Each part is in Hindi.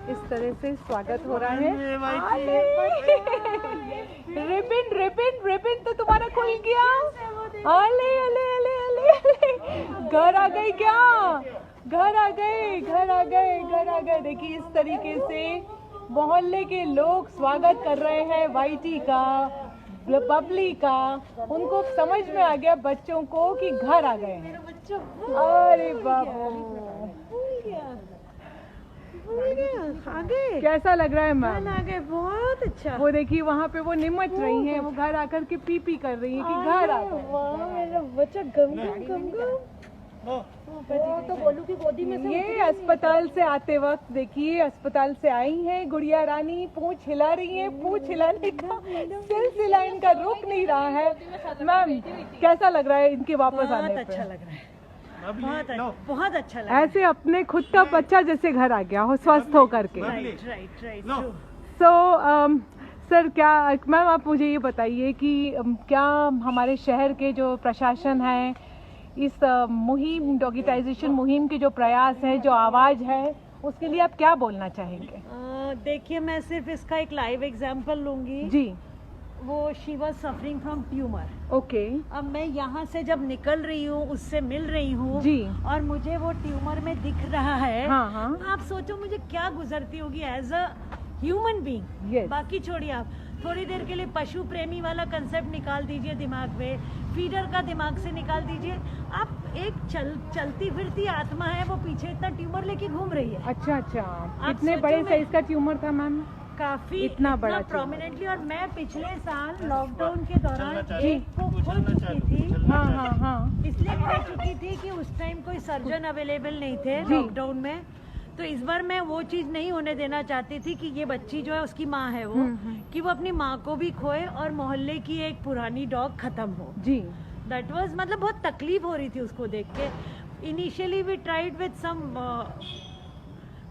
इस तरह से स्वागत हो रहा है। रिबिन रिबिन रिबिन तो तुम्हारा खुल गया। अले अले अले अले घर आ गई क्या? घर आ गए घर आ गए घर आ गए। देखिए इस तरीके से मोहल्ले के लोग स्वागत कर रहे हैं वाईटी का, बबली का। उनको समझ में आ गया बच्चों को कि घर आ गए। अरे बाबू आगे कैसा लग रहा है मैम? आगे बहुत अच्छा। वो देखिए वहाँ पे वो निमट रही हैं, वो घर आकर के पी पी कर रही हैं कि घर आ गए। वाह मेरा बच्चा गम गम गम गम। तो बोलू की गोदी में से ये अस्पताल से आते वक्त देखिए अस्पताल से आई हैं गुड़िया रानी, पूंछ हिला रही हैं। पूंछ हिलाने का सिलसिला इनका रुक नहीं रहा है। मैम कैसा लग रहा है इनके वापस आने पे? अच्छा लग रहा है, बहुत अच्छा लगा। ऐसे अपने खुद का बच्चा जैसे घर आ गया हो स्वस्थ होकर के। राइट। सो सर क्या मैम आप मुझे ये बताइए कि क्या हमारे शहर के जो प्रशासन है इस मुहिम डॉगिटाइजेशन मुहिम के जो प्रयास है, जो आवाज है, उसके लिए आप क्या बोलना चाहेंगे? देखिए मैं सिर्फ इसका एक लाइव एग्जांपल लूंगी जी। वो she was suffering from tumour. Okay. अब मैं यहाँ से जब निकल रही हूँ उससे मिल रही हूँ जी। और मुझे वो ट्यूमर में दिख रहा है। हाँ। आप सोचो मुझे क्या गुजरती होगी as a human being. Yes. बाकी छोड़िए, आप थोड़ी देर के लिए पशु प्रेमी वाला कंसेप्ट निकाल दीजिए दिमाग में, फीडर का दिमाग से निकाल दीजिए। आप एक चलती फिरती आत्मा है, वो पीछे इतना ट्यूमर लेके घूम रही है। अच्छा कितने बड़े साइज का ट्यूमर था मैम? काफी इतना बड़ा प्रोमिनेंटली। और मैं पिछले साल लॉकडाउन के दौरान एक को खो चुकी थी। हाँ। इसलिए खो चुकी थी कि उस टाइम कोई सर्जन अवेलेबल नहीं थे लॉकडाउन में। तो इस बार मैं वो चीज नहीं होने देना चाहती थी कि ये बच्ची जो है उसकी माँ है वो कि वो अपनी माँ को भी खोए और मोहल्ले की एक पुरानी डॉग खत्म हो। जी। दैट वाज मतलब बहुत तकलीफ हो रही थी उसको देख के। Initially we tried with some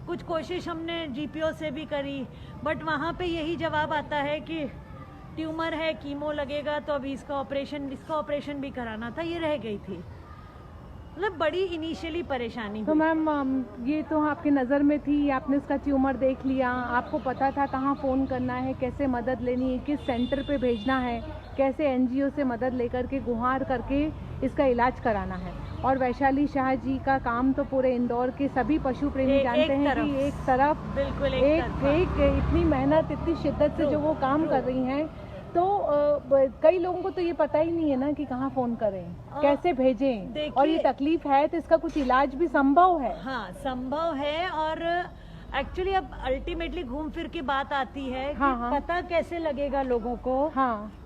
कुछ कोशिश हमने जीपीओ से भी करी, बट वहाँ पे यही जवाब आता है कि ट्यूमर है, कीमो लगेगा, तो अभी इसका ऑपरेशन भी कराना था, ये रह गई थी। मतलब बड़ी इनिशियली परेशानी तो मैम ये तो आपकी नज़र में थी, आपने इसका ट्यूमर देख लिया, आपको पता था कहाँ फ़ोन करना है, कैसे मदद लेनी है, किस सेंटर पे भेजना है, कैसे एनजीओ से मदद लेकर के गुहार करके इसका इलाज कराना है। और वैशाली शाह जी का काम तो पूरे इंदौर के सभी पशु प्रेमी जानते हैं कि एक तरफ बिल्कुल एक इतनी मेहनत, इतनी शिद्दत से जो वो काम कर रही हैं, तो कई लोगों को तो ये पता ही नहीं है ना कि कहाँ फोन करें, कैसे भेजें। और ये तकलीफ है तो इसका कुछ इलाज भी संभव है। हाँ संभव है। और एक्चुअली अब अल्टीमेटली घूम फिर के बात आती है कि पता कैसे लगेगा लोगों को।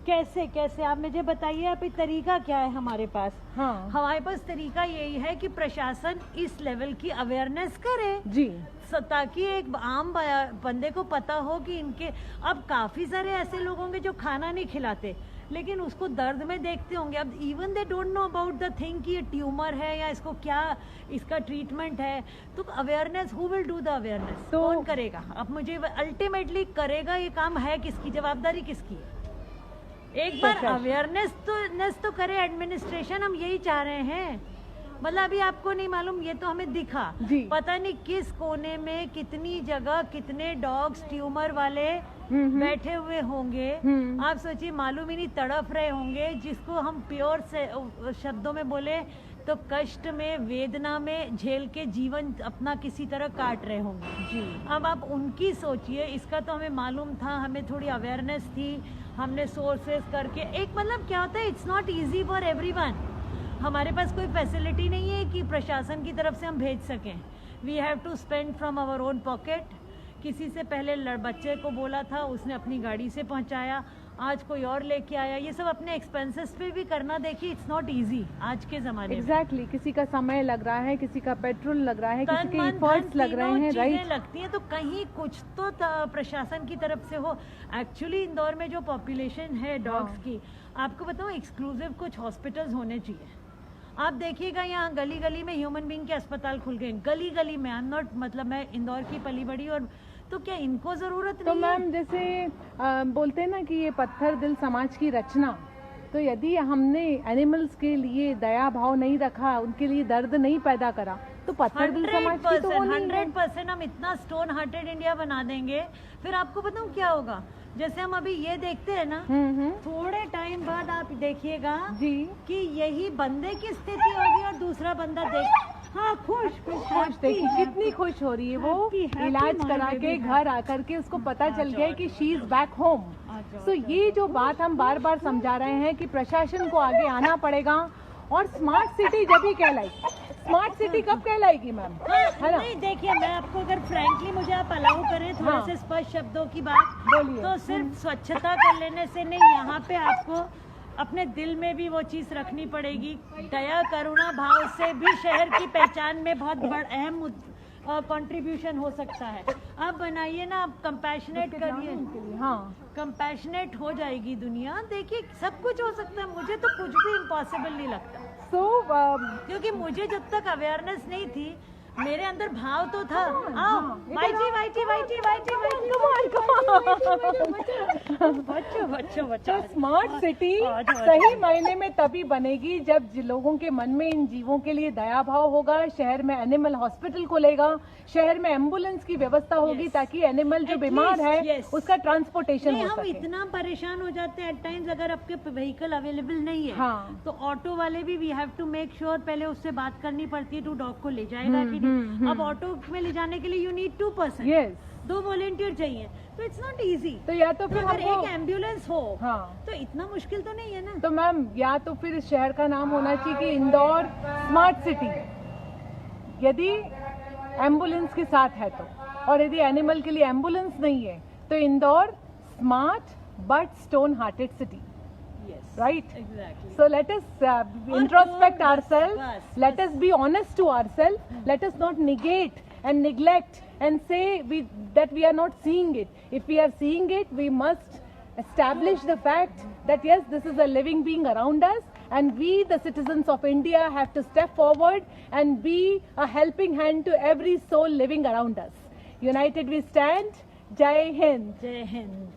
कैसे आप मुझे बताइए, आप एक तरीका क्या है हमारे पास? हमारे पास तरीका यही है कि प्रशासन इस लेवल की अवेयरनेस करे जी, ताकि एक आम बंदे को पता हो कि इनके अब काफी सारे ऐसे लोग होंगे जो खाना नहीं खिलाते लेकिन उसको दर्द में देखते होंगे। अब even they don't know about the thing कि ये ट्यूमर है या इसको क्या इसका ट्रीटमेंट है। तो awareness, who will do the awareness? तो कौन करेगा? अब मुझे अल्टीमेटली करेगा ये काम है किसकी, जवाबदारी किसकी है? एक बार अवेयरनेस तो करे एडमिनिस्ट्रेशन। हम यही चाह रहे हैं। मतलब अभी आपको नहीं मालूम, ये तो हमें दिखा, पता नहीं किस कोने में कितनी जगह कितने डॉग्स ट्यूमर वाले बैठे हुए होंगे। आप सोचिए, मालूम ही नहीं तड़प रहे होंगे, जिसको हम प्योर से शब्दों में बोले तो कष्ट में, वेदना में झेल के जीवन अपना किसी तरह काट रहे होंगे जी। अब आप उनकी सोचिए। इसका तो हमें मालूम था, हमें थोड़ी अवेयरनेस थी, हमने सोर्सेस करके एक मतलब क्या होता है, it's not easy for everyone. हमारे पास कोई फैसिलिटी नहीं है कि प्रशासन की तरफ से हम भेज सकें। We have to spend from our own pocket. किसी से पहले बच्चे को बोला था, उसने अपनी गाड़ी से पहुंचाया, आज कोई और लेके आया, ये सब अपने एक्सपेंसेस पे भी करना। देखिए इट्स नॉट इजी आज के जमाने में। एग्जैक्टली किसी का समय लग रहा है, किसी का पेट्रोल लग रहा है, किसी के एफर्ट्स लग रहे हैं, राइट लगती हैं। तो कहीं कुछ तो प्रशासन की तरफ से हो। एक्चुअली इंदौर में जो पॉपुलेशन है डॉग्स की, आपको बताऊं एक्सक्लूसिव कुछ हॉस्पिटल्स होने चाहिए। आप देखिएगा यहाँ गली गली में ह्यूमन बीइंग के अस्पताल खुल गए, गली गली में। आई एम नॉट, मतलब मैं इंदौर की पली बड़ी, और तो क्या इनको जरूरत नहीं? तो मैम जैसे बोलते हैं ना कि ये पत्थर दिल समाज की रचना, तो यदि हमने एनिमल्स के लिए दया भाव नहीं रखा, उनके लिए दर्द नहीं पैदा करा, तो पत्थर दिल समाज की तो वो नहीं है। 100% हम इतना स्टोन हार्टेड इंडिया बना देंगे, फिर आपको बताऊं क्या होगा। जैसे हम अभी ये देखते हैं ना, थोड़े टाइम बाद आप देखिएगा जी कि यही बंदे की स्थिति होगी और दूसरा बंदा हाँ खुश देखिए कितनी खुश हो रही है वो, इलाज करा के घर आकर के उसको पता चल गया कि शी इज बैक होम। सो ये जो बात हम बार बार समझा रहे हैं कि प्रशासन को आगे आना पड़ेगा, और स्मार्ट सिटी जब ही कहलाएगी। स्मार्ट सिटी कब कहलाएगी मैम, है ना? नहीं देखिए, मैं आपको अगर फ्रैंकली मुझे आप अलाउ करें थोड़े से स्पष्ट शब्दों की बात बोलिए। तो सिर्फ स्वच्छता कर लेने से नहीं, यहाँ पे आपको अपने दिल में भी वो चीज रखनी पड़ेगी। दया करुणा भाव से भी शहर की पहचान में बहुत अहम कंट्रीब्यूशन हो सकता है। आप बनाइए ना, आप कंपैशनेट करिए, हाँ कंपैशनेट हो जाएगी दुनिया। देखिए सब कुछ हो सकता है, मुझे तो कुछ भी इम्पॉसिबल नहीं लगता। क्योंकि मुझे जब तक अवेयरनेस नहीं थी, मेरे अंदर भाव तो था। आओ वाईटी बच्चों, स्मार्ट सिटी सही मायने में तभी बनेगी जब लोगों के मन में इन जीवों के लिए दया भाव होगा। शहर में एनिमल हॉस्पिटल खुलेगा, शहर में एम्बुलेंस की व्यवस्था होगी ताकि एनिमल जो बीमार है उसका ट्रांसपोर्टेशन हो सके। हम इतना परेशान हो जाते हैं एट टाइम्स, अगर आपके व्हीकल अवेलेबल नहीं है तो ऑटो वाले भी we have to make sure, पहले उससे बात करनी पड़ती है, टू डॉग को ले जाएगा कि अब ऑटो में ले जाने के लिए यू नीड 2%, 2 वॉलेंटियर चाहिए, तो इट्स नॉट इजी। तो या तो फिर अगर एक एम्बुलेंस हो तो इतना मुश्किल तो नहीं है ना। तो मैम या तो फिर इस शहर का नाम होना चाहिए कि इंदौर स्मार्ट सिटी, यदि एम्बुलेंस के साथ है तो, और यदि एनिमल के लिए एम्बुलेंस नहीं है तो Indore smart but stone hearted city. Right? Exactly. So let us introspect ourselves. Let us be honest to ourselves. Let us not negate and neglect and say that we are not seeing it. If we are seeing it, we must establish the fact that yes, this is a living being around us, and we, the citizens of India, have to step forward and be a helping hand to every soul living around us. United we stand. Jai Hind. Jai Hind.